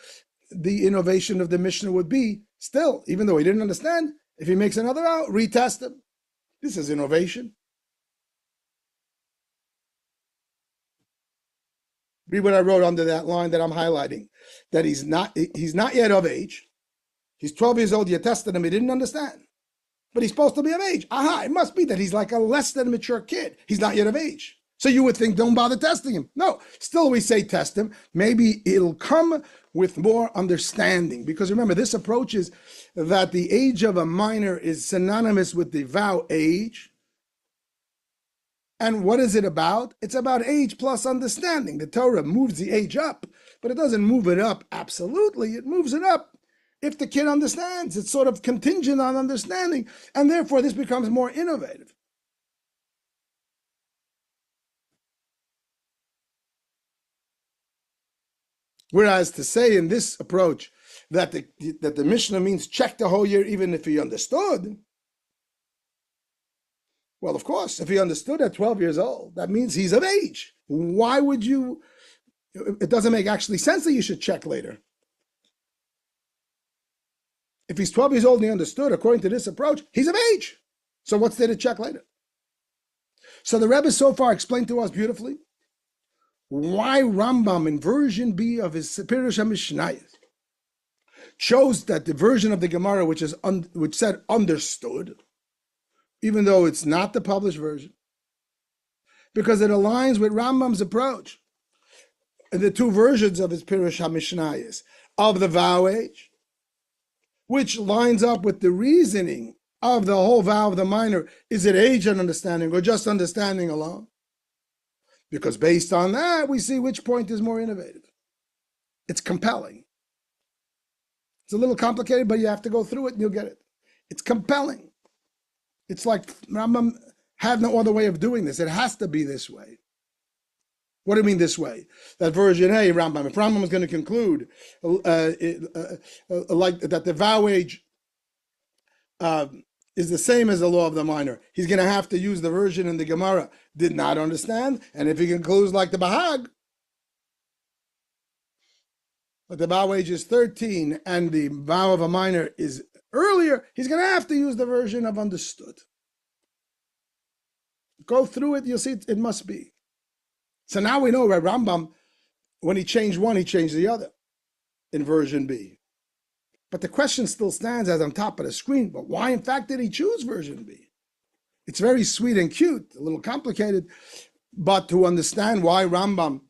innovation of the Mishnah would be, still, even though he didn't understand, if he makes another vow, retest him. This is innovation. Read what I wrote under that line that I'm highlighting, that he's not yet of age. He's 12 years old, you tested him, he didn't understand. But he's supposed to be of age. Aha, it must be that he's like a less than mature kid. He's not yet of age. So you would think, don't bother testing him. No, still we say test him. Maybe it'll come with more understanding. Because remember, this approach is that the age of a minor is synonymous with the vow age. And what is it about? It's about age plus understanding. The Torah moves the age up, but it doesn't move it up absolutely. It moves it up if the kid understands. It's sort of contingent on understanding, and therefore this becomes more innovative. Whereas to say in this approach that the Mishnah means check the whole year even if he understood, well, of course, if he understood at 12 years old, that means he's of age. Why would you? It doesn't make actually sense that you should check later. If he's 12 years old and he understood, according to this approach, he's of age. So what's there to check later? So the Rebbe so far explained to us beautifully why Rambam in version B of his Pirush HaMishnayos chose that the version of the Gemara which said understood, even though it's not the published version, because it aligns with Rambam's approach in the two versions of his Pirush HaMishnayos of the vow age, which lines up with the reasoning of the whole vow of the minor. Is it age and understanding or just understanding alone? Because based on that, we see which point is more innovative. It's compelling. It's a little complicated, but you have to go through it and you'll get it. It's compelling. It's like Rambam had no other way of doing this. It has to be this way. What do you mean this way? That version A, Rambam. If Rambam is going to conclude like that the vow age is the same as the law of the minor, he's going to have to use the version in the Gemara did not understand. And if he concludes like the Bahag, but the vow age is 13 and the vow of a minor is earlier, he's going to have to use the version of understood. Go through it, you'll see it must be. So now we know where Rambam, when he changed one, he changed the other in version B. But the question still stands as on top of the screen, but why in fact did he choose version B? It's very sweet and cute, a little complicated, but to understand why Rambam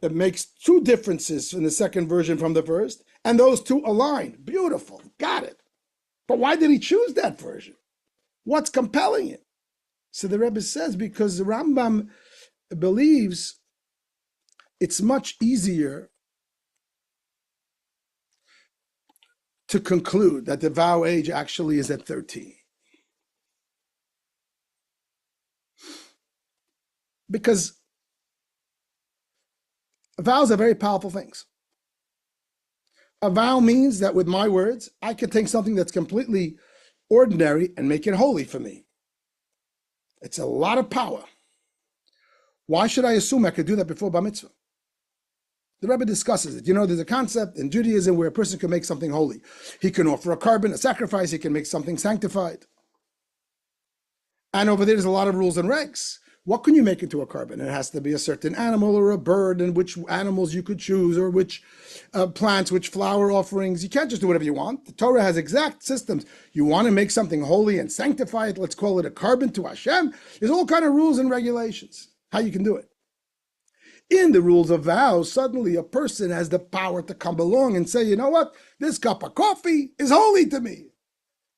makes two differences in the second version from the first, and those two align. Beautiful, got it. But why did he choose that version? What's compelling it? So the Rebbe says because the Rambam believes it's much easier to conclude that the vow age actually is at 13. Because vows are very powerful things. A vow means that with my words, I can take something that's completely ordinary and make it holy for me. It's a lot of power. Why should I assume I could do that before Bar Mitzvah? The Rebbe discusses it. You know, there's a concept in Judaism where a person can make something holy. He can offer a carbon, a sacrifice. He can make something sanctified. And over there's a lot of rules and regs. What can you make into a carbon? It has to be a certain animal or a bird, and which animals you could choose, or which plants, which flower offerings. You can't just do whatever you want. The Torah has exact systems. You want to make something holy and sanctify it, let's call it a carbon to Hashem. There's all kind of rules and regulations, how you can do it. In the rules of vows, suddenly a person has the power to come along and say, you know what? This cup of coffee is holy to me.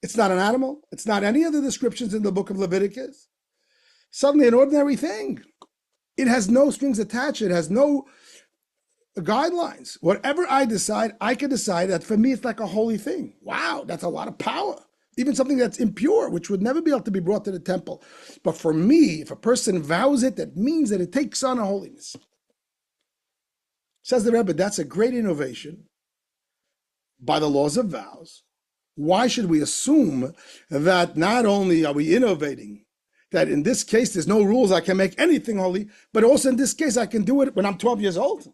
It's not an animal. It's not any of the descriptions in the book of Leviticus. Suddenly an ordinary thing. It has no strings attached. It has no guidelines. Whatever I decide, I can decide that for me it's like a holy thing. Wow, that's a lot of power. Even something that's impure, which would never be able to be brought to the temple. But for me, if a person vows it, that means that it takes on a holiness. Says the Rebbe, that's a great innovation by the laws of vows. Why should we assume that not only are we innovating, that in this case there's no rules, I can make anything holy, but also in this case I can do it when I'm 12 years old?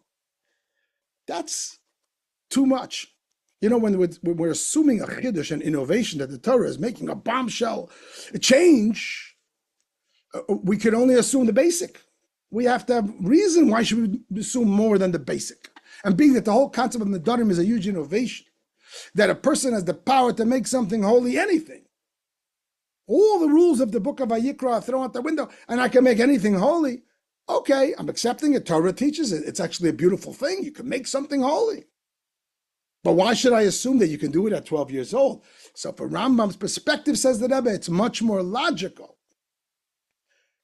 That's too much. You know, when we're assuming a chiddush, an innovation, that the Torah is making a bombshell, a change, we can only assume the basic. We have to have reason. Why should we assume more than the basic? And being that the whole concept of Nedarim is a huge innovation, that a person has the power to make something holy, anything. All the rules of the book of Vayikra are thrown out the window, and I can make anything holy. Okay, I'm accepting it. Torah teaches it. It's actually a beautiful thing. You can make something holy. But why should I assume that you can do it at 12 years old? So from Rambam's perspective, says the Rebbe, it's much more logical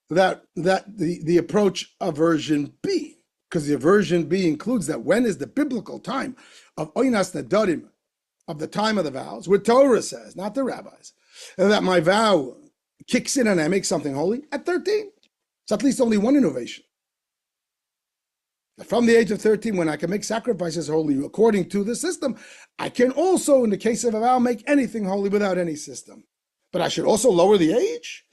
that the approach of version B, because the version B includes that when is the biblical time of Oinas Nedarim, of the time of the vows, where Torah says, not the rabbis, that my vow kicks in and I make something holy at 13. It's at least only one innovation. From the age of 13, when I can make sacrifices holy according to the system, I can also, in the case of a vow, make anything holy without any system. But I should also lower the age?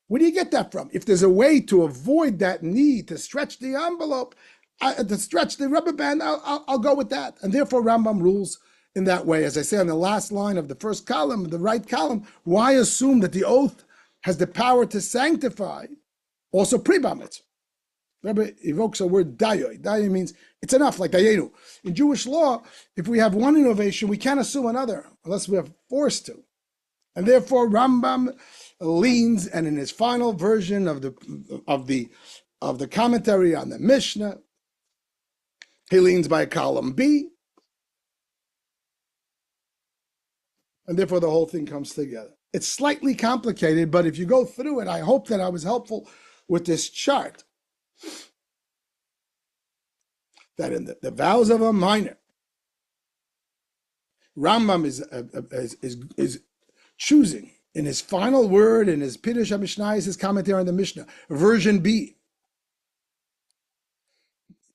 Where do you get that from? If there's a way to avoid that need to stretch the envelope, to stretch the rubber band, I'll go with that. And therefore, Rambam rules in that way. As I say on the last line of the first column, the right column, why assume that the oath has the power to sanctify also pre-bar mitzvah? Rabbi evokes a word dayoy. Dayoy means it's enough, like dayenu. In Jewish law, if we have one innovation, we can't assume another unless we are forced to. And therefore, Rambam leans, and in his final version of the commentary on the Mishnah, he leans by column B, and therefore the whole thing comes together. It's slightly complicated, but if you go through it, I hope that I was helpful with this chart. That in the vows of a minor, Rambam is choosing in his final word, in his Pirush HaMishnah, his commentary on the Mishnah, version B,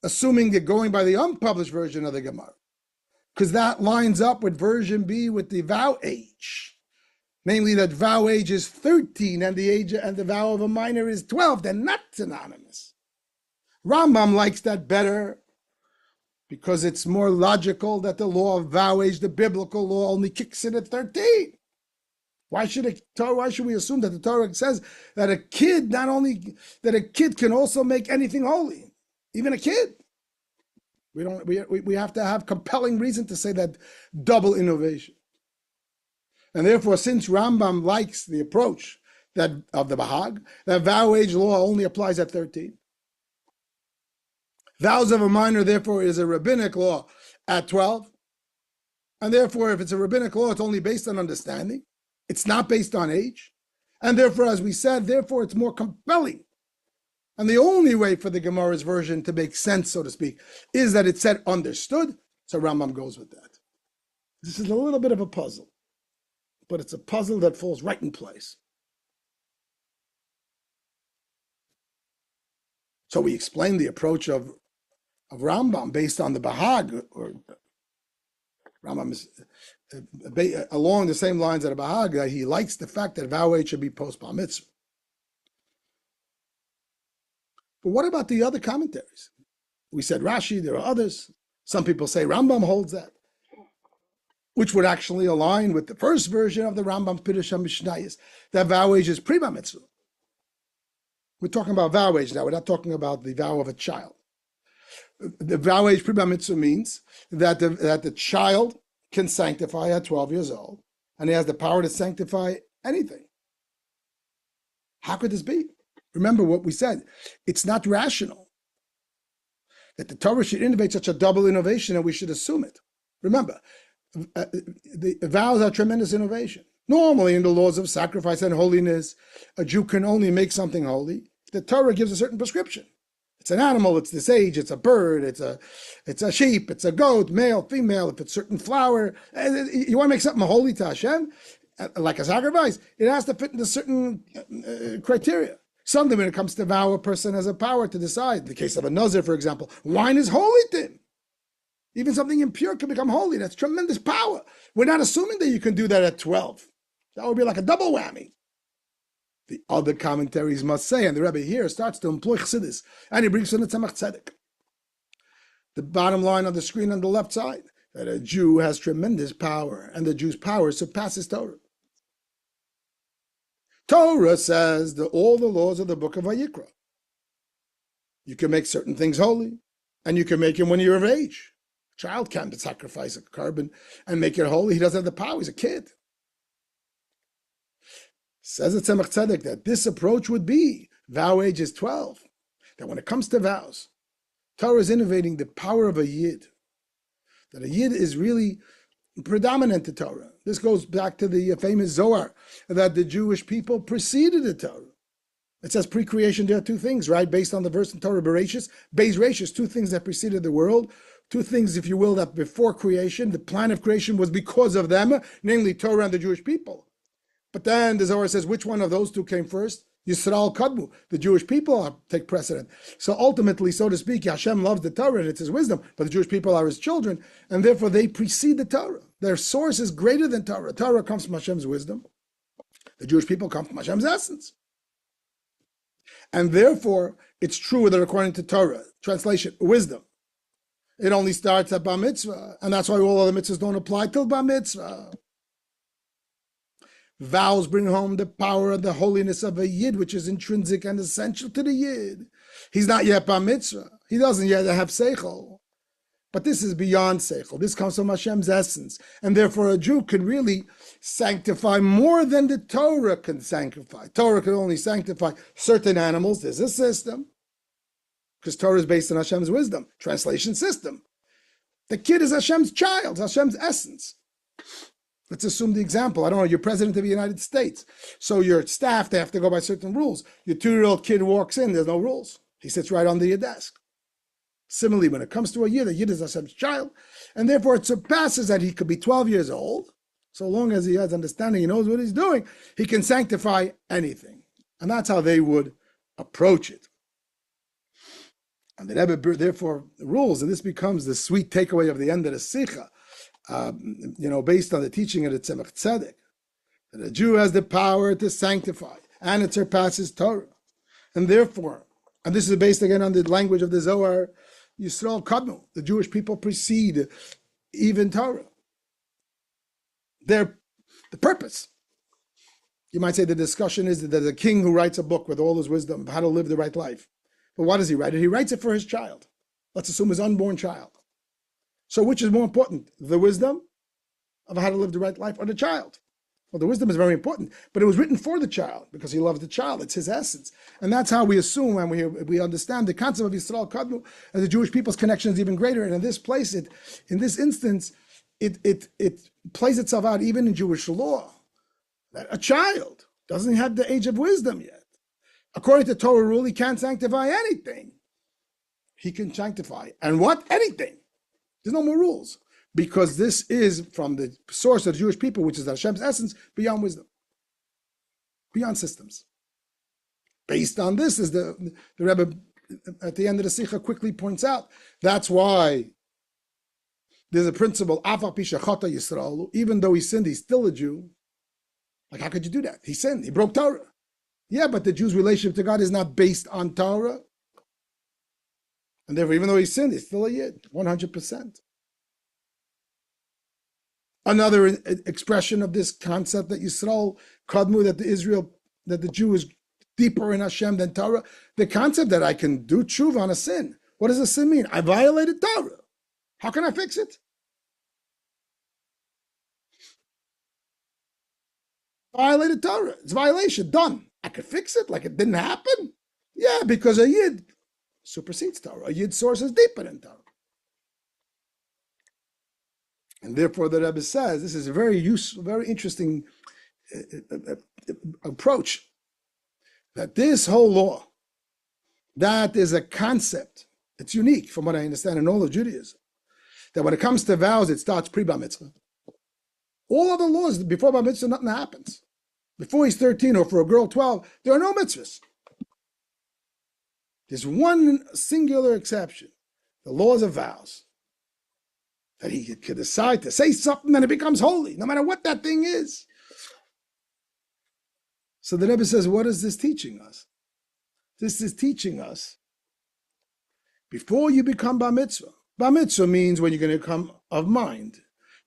assuming they're going by the unpublished version of the Gemara, because that lines up with version B with the vow age, namely that vow age is 13 and the vow of a minor is 12. They're not synonymous. Rambam likes that better because it's more logical that the law of vow age, the biblical law, only kicks in at 13. Why should we assume that the Torah says that a kid can also make anything holy, even a kid? We have to have compelling reason to say that double innovation. And therefore, since Rambam likes the approach that of the Bahag, that vow age law only applies at 13. Vows of a minor, therefore, is a rabbinic law at 12. And therefore, if it's a rabbinic law, it's only based on understanding. It's not based on age. And therefore, as we said, therefore, it's more compelling. And the only way for the Gemara's version to make sense, so to speak, is that it said understood. So Rambam goes with that. This is a little bit of a puzzle, but it's a puzzle that falls right in place. So we explained the approach of Rambam based on the Bahag, or Rambam is along the same lines that a Bahag, that he likes the fact that vow age should be post bar mitzvah. But what about the other commentaries? We said Rashi, there are others. Some people say Rambam holds that, which would actually align with the first version of the Rambam Pirush HaMishnayos, that vow age is pre-bar mitzvah. We're talking about vow age now. We're not talking about the vow of a child. The vow age pre-bar mitzvah means that the child can sanctify at 12 years old, and he has the power to sanctify anything. How could this be? Remember what we said. It's not rational that the Torah should innovate such a double innovation, and we should assume it. Remember, the vows are tremendous innovation. Normally, in the laws of sacrifice and holiness, a Jew can only make something holy. The Torah gives a certain prescription. It's an animal, it's this age, it's a bird, it's a sheep, it's a goat, male, female, if it's certain flour. You want to make something holy to Hashem, like a sacrifice, it has to fit into certain criteria. Something when it comes to vow, a person has a power to decide. In the case of a Nazir, for example, wine is holy to him. Even something impure can become holy. That's tremendous power. We're not assuming that you can do that at 12. That would be like a double whammy. The other commentaries must say, and the Rabbi here starts to employ chassidus, and he brings in the Tzemach Tzedek. The bottom line on the screen on the left side, that a Jew has tremendous power, and the Jew's power surpasses Torah. Torah says that all the laws of the book of Vayikra. You can make certain things holy, and you can make them when you're of age. A child can't sacrifice a carbon and make it holy. He doesn't have the power. He's a kid. Says the Tzemach Tzedek that this approach would be vow age is 12. That when it comes to vows, Torah is innovating the power of a yid. That a yid is really predominant to Torah. This goes back to the famous Zohar, that the Jewish people preceded the Torah. It says pre-creation, there are two things, right? Based on the verse in Torah, Beis Reishis, two things that preceded the world. Two things, if you will, that before creation, the plan of creation was because of them, namely Torah and the Jewish people. But then the Zohar says, which one of those two came first? Yisrael Kadmu, the Jewish people take precedent. So ultimately, so to speak, Hashem loves the Torah and it's his wisdom, but the Jewish people are his children, and therefore they precede the Torah. Their source is greater than Torah. Torah comes from Hashem's wisdom. The Jewish people come from Hashem's essence. And therefore, it's true that according to Torah, translation, wisdom, it only starts at Bar Mitzvah, and that's why all other mitzvahs don't apply till Bar Mitzvah. Vows bring home the power of the holiness of a Yid, which is intrinsic and essential to the Yid. He's not yet Bar Mitzvah. He doesn't yet have Seichel. But this is beyond Seichel. This comes from Hashem's essence. And therefore a Jew can really sanctify more than the Torah can sanctify. Torah can only sanctify certain animals. There's a system. Because Torah is based on Hashem's wisdom. Translation system. The kid is Hashem's child, Hashem's essence. Let's assume the example. I don't know, you're president of the United States. So your staff, they have to go by certain rules. Your 2-year-old kid walks in, there's no rules. He sits right under your desk. Similarly, when it comes to a Yid is Hashem's child. And therefore it surpasses that he could be 12 years old. So long as he has understanding, he knows what he's doing, he can sanctify anything. And that's how they would approach it. And the Rebbe therefore rules, and this becomes the sweet takeaway of the end of the Sicha, based on the teaching of the Tzemach Tzedek, that a Jew has the power to sanctify, and it surpasses Torah. And therefore, and this is based again on the language of the Zohar, Yisrael Kadmu, the Jewish people precede even Torah. The purpose. You might say the discussion is that there's a king who writes a book with all his wisdom of how to live the right life. But why does he write it? He writes it for his child. Let's assume his unborn child. So which is more important, the wisdom of how to live the right life or the child? Well, the wisdom is very important, but it was written for the child because he loves the child. It's his essence. And that's how we assume and we understand the concept of Yisrael Kadmu, and the Jewish people's connection is even greater. And in this place, in this instance, it plays itself out even in Jewish law, that a child doesn't have the age of wisdom yet. According to Torah rule, he can't sanctify anything. He can sanctify. And what? Anything. There's no more rules. Because this is from the source of the Jewish people, which is Hashem's essence, beyond wisdom. Beyond systems. Based on this, as the Rebbe at the end of the Sicha quickly points out, that's why there's a principle, even though he sinned, he's still a Jew. Like, how could you do that? He sinned. He broke Torah. Yeah, but the Jew's relationship to God is not based on Torah. And therefore, even though he sinned, he's still a Yid, 100%. Another expression of this concept that Yisrael Kadmu, that the Jew is deeper in Hashem than Torah. The concept that I can do tshuva on a sin. What does a sin mean? I violated Torah. How can I fix it? Violated Torah. It's a violation. Done. I could fix it like it didn't happen? Yeah, because a Yid supersedes Torah. A Yid's source is deeper than Torah. And therefore the Rebbe says, this is a very useful, very interesting approach, that this whole law, that is a concept, it's unique from what I understand in all of Judaism, that when it comes to vows, it starts pre-bar mitzvah. All other laws, before bar mitzvah, nothing happens. Before he's 13 or for a girl 12, there are no mitzvahs. There's one singular exception, the laws of vows. That he could decide to say something and it becomes holy, no matter what that thing is. So the Rebbe says, what is this teaching us? This is teaching us, before you become bar mitzvah means when you're going to come of mind,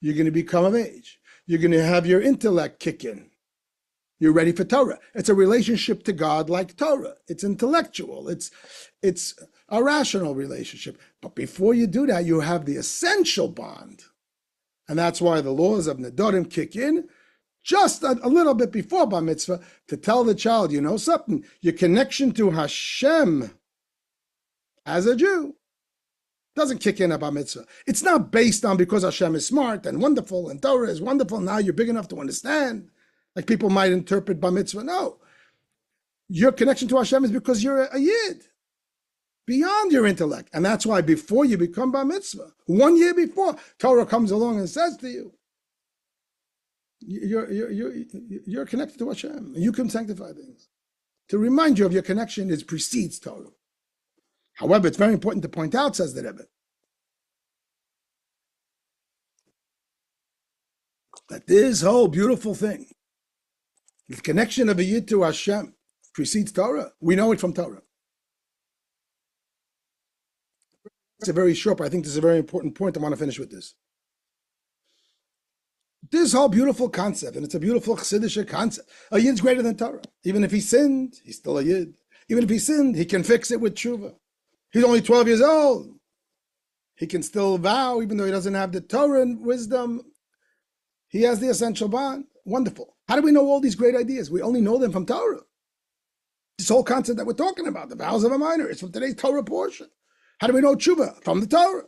you're going to become of age, you're going to have your intellect kick in. You're ready for Torah. It's a relationship to God like Torah. It's intellectual. It's a rational relationship. But before you do that, you have the essential bond. And that's why the laws of Nedarim kick in just a little bit before bar mitzvah to tell the child, you know something, your connection to Hashem as a Jew doesn't kick in at bar mitzvah. It's not based on because Hashem is smart and wonderful and Torah is wonderful, now you're big enough to understand. Like people might interpret bar mitzvah. No. Your connection to Hashem is because you're a Yid. Beyond your intellect. And that's why before you become bar mitzvah, 1 year before, Torah comes along and says to you, you're connected to Hashem. You can sanctify things. To remind you of your connection is precedes Torah. However, it's very important to point out, says the Rebbe, that this whole beautiful thing, the connection of a Yid to Hashem, precedes Torah. We know it from Torah. It's a very short, but I think this is a very important point. I want to finish with this. This whole beautiful concept, and it's a beautiful Chassidish concept. A Yid's greater than Torah. Even if he sinned, he's still a Yid. Even if he sinned, he can fix it with tshuva. He's only 12 years old. He can still vow, even though he doesn't have the Torah and wisdom. He has the essential bond. Wonderful. How do we know all these great ideas? We only know them from Torah. This whole concept that we're talking about, the vows of a minor, is from today's Torah portion. How do we know tshuva? From the Torah.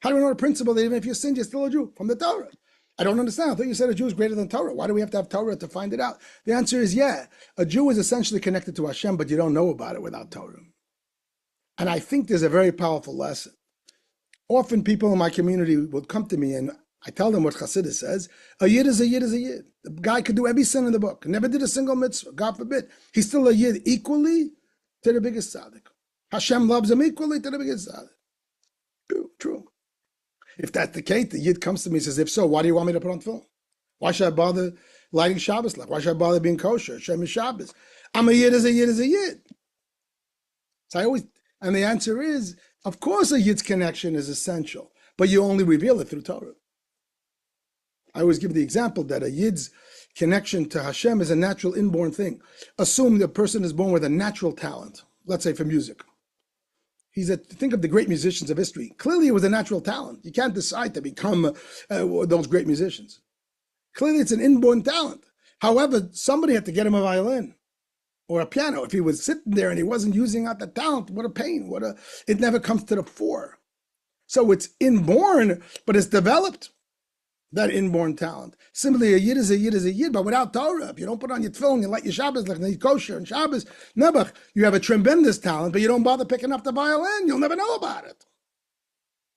How do we know the principle that even if you sin, you're still a Jew? From the Torah. I don't understand. I thought you said a Jew is greater than Torah. Why do we have to have Torah to find it out? The answer is, yeah, a Jew is essentially connected to Hashem, but you don't know about it without Torah. And I think there's a very powerful lesson. Often people in my community would come to me and I tell them what Chassidus says. A Yid is a Yid is a Yid. The guy could do every sin in the book. Never did a single mitzvah. God forbid. He's still a Yid equally to the biggest tzaddik. Hashem loves him equally to the biggest. True. If that's the case, the Yid comes to me and says, if so, why do you want me to put on tefillin? Why should I bother lighting Shabbos light? Why should I bother being kosher? Hashem is Shabbos. I'm a Yid as a Yid as a Yid. So and the answer is, of course a Yid's connection is essential, but you only reveal it through Torah. I always give the example that a Yid's connection to Hashem is a natural inborn thing. Assume the person is born with a natural talent, let's say for music. Think of the great musicians of history. Clearly it was a natural talent. You can't decide to become those great musicians. Clearly it's an inborn talent. However, somebody had to get him a violin or a piano. If he was sitting there and he wasn't using out the talent, what a pain. It never comes to the fore. So it's inborn, but it's developed, that inborn talent. Similarly, a Yid is a Yid is a Yid, but without Torah. If you don't put on your tefillin, you light your Shabbos, like you kosher and Shabbos, nebuch, you have a tremendous talent, but you don't bother picking up the violin, you'll never know about it.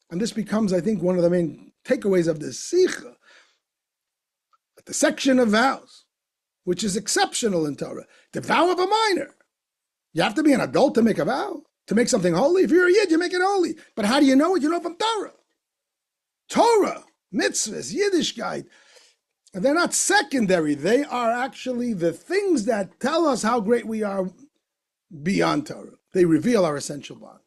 And this becomes, I think, one of the main takeaways of the Sicha, the section of vows, which is exceptional in Torah. The vow of a minor. You have to be an adult to make a vow, to make something holy. If you're a Yid, you make it holy. But how do you know it? You know from Torah. Torah, mitzvahs, Yiddishkeit, they're not secondary. They are actually the things that tell us how great we are beyond Torah. They reveal our essential bond.